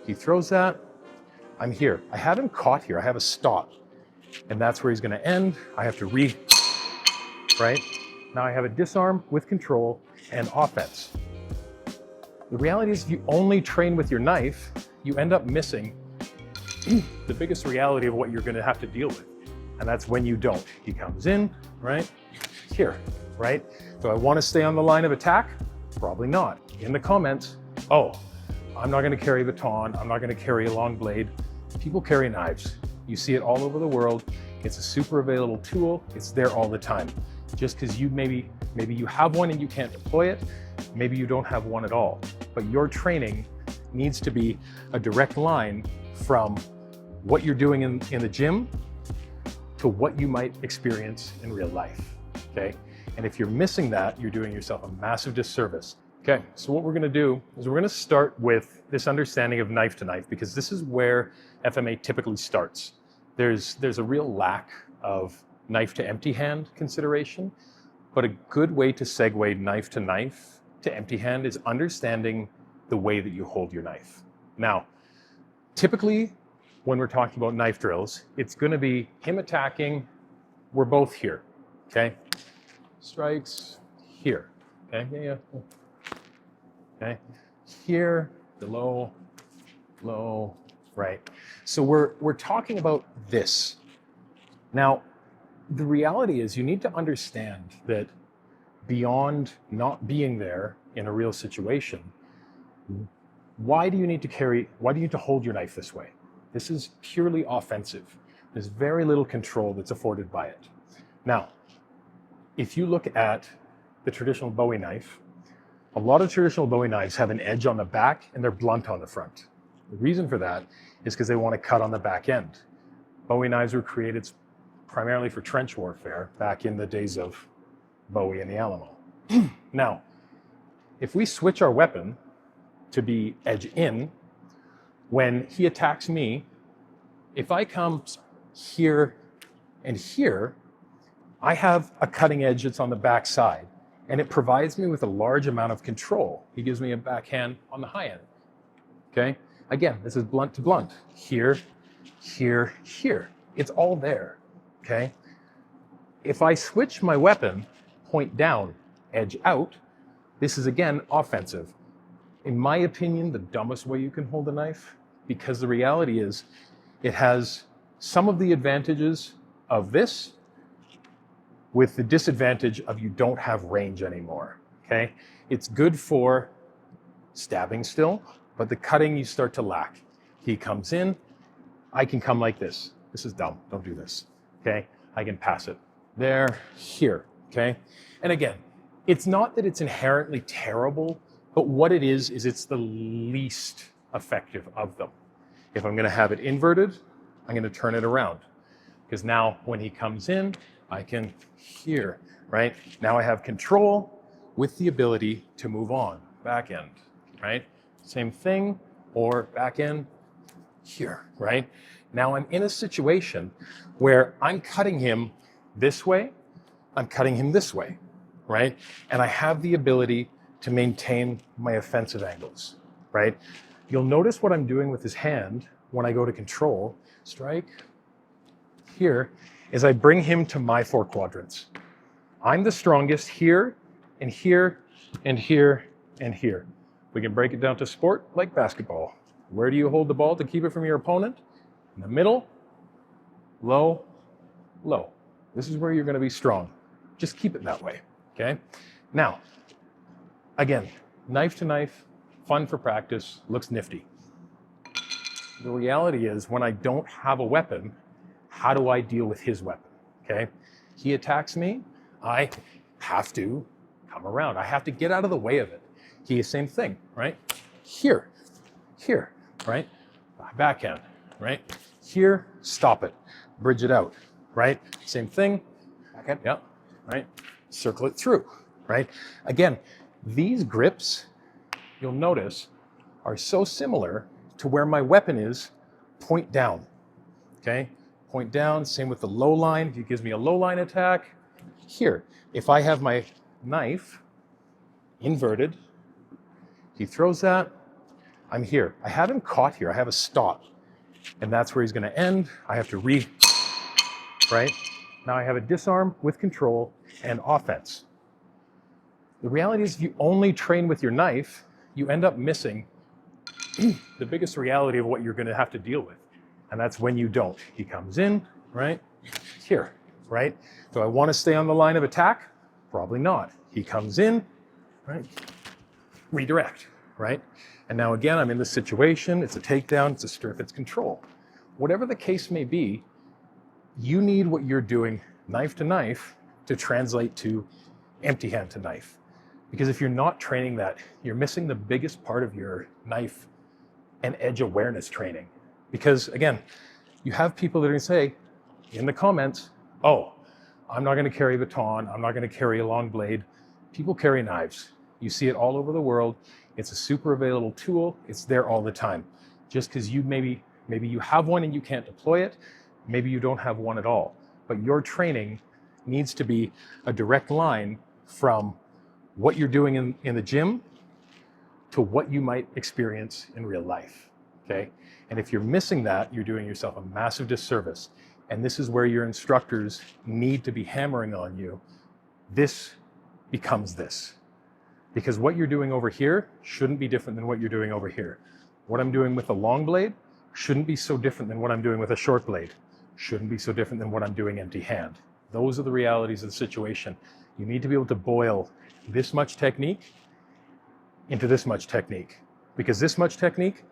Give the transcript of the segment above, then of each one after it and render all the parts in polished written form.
He throws that. I'm here. I have him caught here. I have a stop. And that's where he's going to end. I have to right? Now I have a disarm with control and offense. The reality is if you only train with your knife, you end up missing the biggest reality of what you're going to have to deal with. And that's when you don't. He comes in, right? Here, right? Do I want to stay on the line of attack? Probably not. In the comments, oh, I'm not going to carry a baton. I'm not going to carry a long blade. People carry knives. You see it all over the world. It's a super available tool. It's there all the time. Just because you maybe you have one and you can't deploy it, maybe you don't have one at all. But your training needs to be a direct line from what you're doing in the gym to what you might experience in real life, okay? And if you're missing that, you're doing yourself a massive disservice. Okay, so what we're gonna do is we're gonna start with this understanding of knife to knife, because this is where FMA typically starts. There's a real lack of knife to empty hand consideration, but a good way to segue knife to empty hand is understanding the way that you hold your knife. Now, typically when we're talking about knife drills, it's gonna be him attacking, we're both here, okay? Strikes here, okay, yeah. Okay, here, the low, right? So we're talking about this. Now, the reality is you need to understand that beyond not being there in a real situation, why do you need to hold your knife this way? This is purely offensive. There's very little control that's afforded by it. Now, if you look at the traditional Bowie knife, a lot of traditional Bowie knives have an edge on the back and they're blunt on the front. The reason for that is because they want to cut on the back end. Bowie knives were created primarily for trench warfare back in the days of Bowie and the Alamo. Now, if we switch our weapon to be edge in, when he attacks me, if I come here and here, I have a cutting edge that's on the back side. And it provides me with a large amount of control. He gives me a backhand on the high end, okay? Again, this is blunt to blunt. Here, here, here. It's all there, okay? If I switch my weapon, point down, edge out, this is again offensive. In my opinion, the dumbest way you can hold a knife, because the reality is it has some of the advantages of this, with the disadvantage of you don't have range anymore, okay? It's good for stabbing still, but the cutting you start to lack. He comes in, I can come like this. This is dumb, don't do this, okay? I can pass it there, here, okay? And again, it's not that it's inherently terrible, but what it is it's the least effective of them. If I'm gonna have it inverted, I'm gonna turn it around. Because now when he comes in, I can here, right? Now I have control with the ability to move on, back end, right? Same thing, or back end here, right? Now I'm in a situation where I'm cutting him this way, I'm cutting him this way, right? And I have the ability to maintain my offensive angles, right? You'll notice what I'm doing with his hand when I go to control, strike, here, is I bring him to my four quadrants. I'm the strongest here, and here, and here, and here. We can break it down to sport like basketball. Where do you hold the ball to keep it from your opponent? In the middle, low, low. This is where you're gonna be strong. Just keep it that way, okay? Now, again, knife to knife, fun for practice, looks nifty. The reality is when I don't have a weapon, how do I deal with his weapon, okay? He attacks me, I have to come around. I have to get out of the way of it. He, same thing, right? Here, right? Backhand, right? Here, stop it, bridge it out, right? Same thing, backhand, yeah, right? Circle it through, right? Again, these grips, you'll notice, are so similar to where my weapon is, point down, okay? Point down, same with the low line. If he gives me a low line attack, here. If I have my knife inverted, he throws that, I'm here. I have him caught here. I have a stop. And that's where he's going to end. I have to right? Now I have a disarm with control and offense. The reality is if you only train with your knife, you end up missing the biggest reality of what you're going to have to deal with. And that's when you don't. He comes in, right? Here, right? Do I want to stay on the line of attack? Probably not. He comes in, right? Redirect, right? And now again, I'm in this situation. It's a takedown, it's a strip, it's control. Whatever the case may be, you need what you're doing knife to knife to translate to empty hand to knife. Because if you're not training that, you're missing the biggest part of your knife and edge awareness training. Because again, you have people that are gonna say in the comments, oh, I'm not gonna carry a baton, I'm not gonna carry a long blade. People carry knives. You see it all over the world. It's a super available tool. It's there all the time. Just because you maybe you have one and you can't deploy it, maybe you don't have one at all. But your training needs to be a direct line from what you're doing in the gym to what you might experience in real life, okay? And if you're missing that, you're doing yourself a massive disservice. And this is where your instructors need to be hammering on you. This becomes this. Because what you're doing over here shouldn't be different than what you're doing over here. What I'm doing with a long blade shouldn't be so different than what I'm doing with a short blade. Shouldn't be so different than what I'm doing empty hand. Those are the realities of the situation. You need to be able to boil this much technique into this much technique. Because this much technique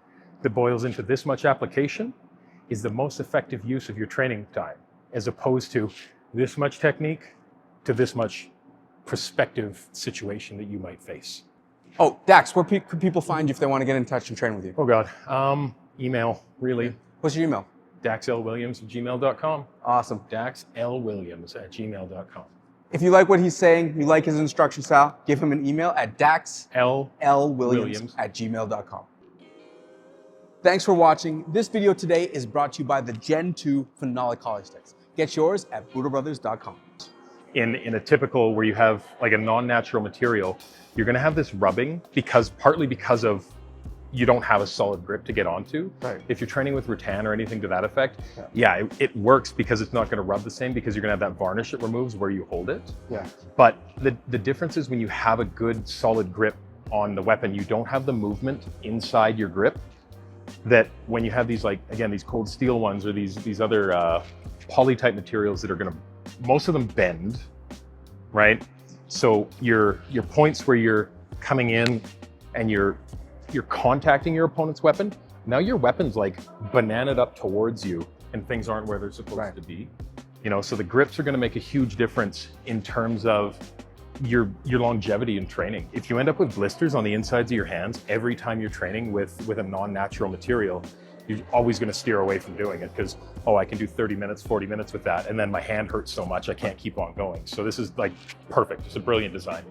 that boils into this much application is the most effective use of your training time, as opposed to this much technique to this much prospective situation that you might face. Oh, Dax, where could people find you if they want to get in touch and train with you? Oh God, email, really. What's your email? daxlwilliams@gmail.com. Awesome. daxlwilliams@gmail.com. If you like what he's saying, you like his instruction style, give him an email at daxlwilliams@gmail.com. Thanks for watching. This video today is brought to you by the Gen 2 phenolic collie sticks. Get yours at budobrothers.com. In a typical where you have like a non-natural material, you're going to have this rubbing partly because of you don't have a solid grip to get onto. Right. If you're training with rattan or anything to that effect, it works because it's not going to rub the same because you're going to have that varnish that removes where you hold it. Yeah. But the difference is when you have a good solid grip on the weapon, you don't have the movement inside your grip that when you have these, like, again, these cold steel ones or these other poly type materials that are going to, most of them bend, right? So your points where you're coming in and you're contacting your opponent's weapon, now your weapon's like bananaed up towards you and things aren't where they're supposed to be. You know, so the grips are going to make a huge difference in terms of your longevity in training. If you end up with blisters on the insides of your hands every time you're training with a non-natural material, you're always going to steer away from doing it because, oh, I can do 30 minutes, 40 minutes with that, and then my hand hurts so much I can't keep on going. So this is like perfect. It's a brilliant design.